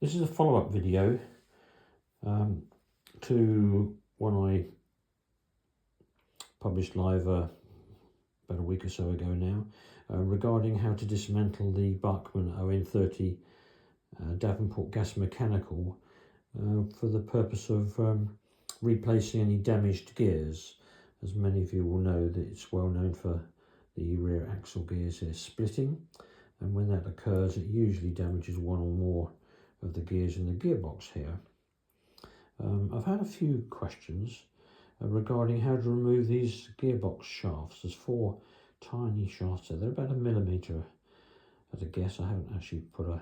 This is a follow-up video to one I published live about a week or so ago now, regarding how to dismantle the Bachmann On30 Davenport gas mechanical for the purpose of replacing any damaged gears. As many of you will know, that it's well known for the rear axle gears here splitting, and when that occurs it usually damages one or more of the gears in the gearbox here. I've had a few questions regarding how to remove these gearbox shafts. There's four tiny shafts there. They're about 1 millimetre at a guess. I haven't actually put a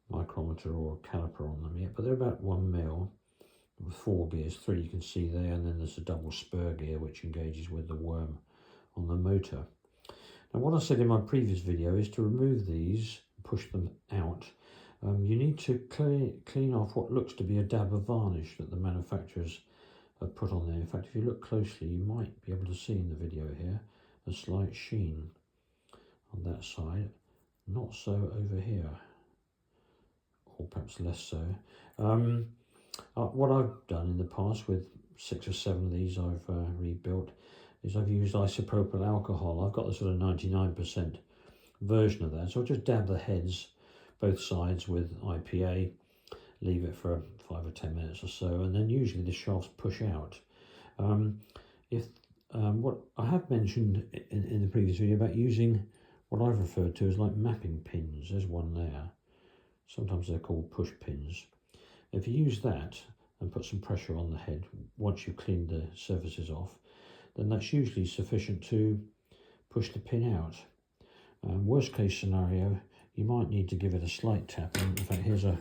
micrometer or a caliper on them yet, but they're about 1 mil with 4 gears. 3 you can see there, and then there's a double spur gear which engages with the worm on the motor. Now, what I said in my previous video is to remove these, push them out. You need to clean off what looks to be a dab of varnish that the manufacturers have put on there. In fact, if you look closely, you might be able to see in the video here a slight sheen on that side, not so over here, or perhaps less so. What I've done in the past with 6 or 7 of these I've rebuilt is I've used isopropyl alcohol. I've got the sort of 99% version of that, so I'll just dab the heads both sides with IPA, leave it for 5 or 10 minutes or so, and then usually the shafts push out. What I have mentioned in the previous video about using what I've referred to as like mapping pins, there's one there, sometimes they're called push pins. If you use that and put some pressure on the head once you've cleaned the surfaces off, then that's usually sufficient to push the pin out. Worst case scenario, you might need to give it a slight tap. In fact, here's a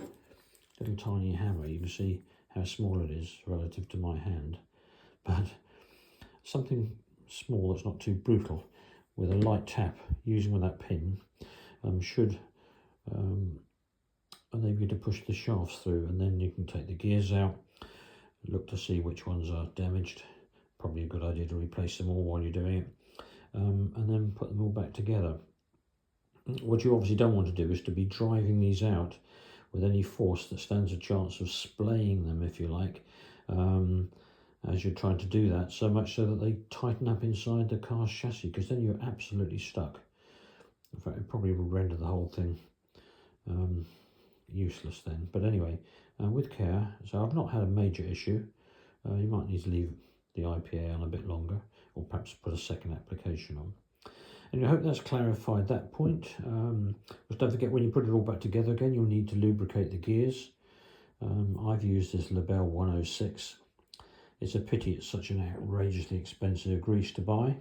little tiny hammer. You can see how small it is relative to my hand, but something small that's not too brutal with a light tap using with that pin should enable you to push the shafts through, and then you can take the gears out, look to see which ones are damaged. Probably a good idea to replace them all while you're doing it, and then put them all back together. What you obviously don't want to do is to be driving these out with any force that stands a chance of splaying them, if you like, as you're trying to do that, so much so that they tighten up inside the car's chassis, because then you're absolutely stuck. In fact, it probably will render the whole thing useless then. But anyway, with care, so I've not had a major issue. You might need to leave the IPA on a bit longer, or perhaps put a second application on. And I hope that's clarified that point. But don't forget, when you put it all back together again, you'll need to lubricate the gears. I've used this Label 106. It's a pity it's such an outrageously expensive grease to buy,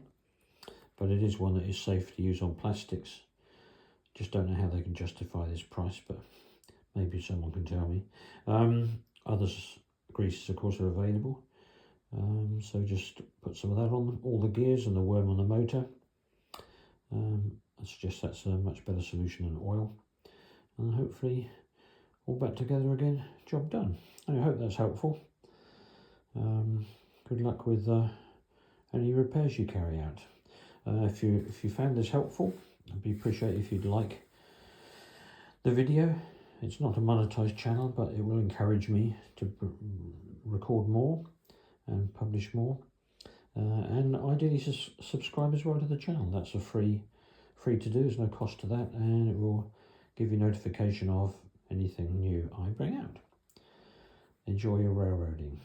but it is one that is safe to use on plastics. Just don't know how they can justify this price, but maybe someone can tell me. Other greases, of course, are available. So just put some of that on all the gears and the worm on the motor. I suggest that's a much better solution than oil, and hopefully all back together again, job done. And I hope that's helpful. Good luck with any repairs you carry out. If you found this helpful, I'd be appreciated if you'd like the video. It's not a monetized channel, but it will encourage me to record more and publish more. And ideally subscribe as well to the channel. That's a free to do, there's no cost to that, and it will give you notification of anything new I bring out. Enjoy your railroading.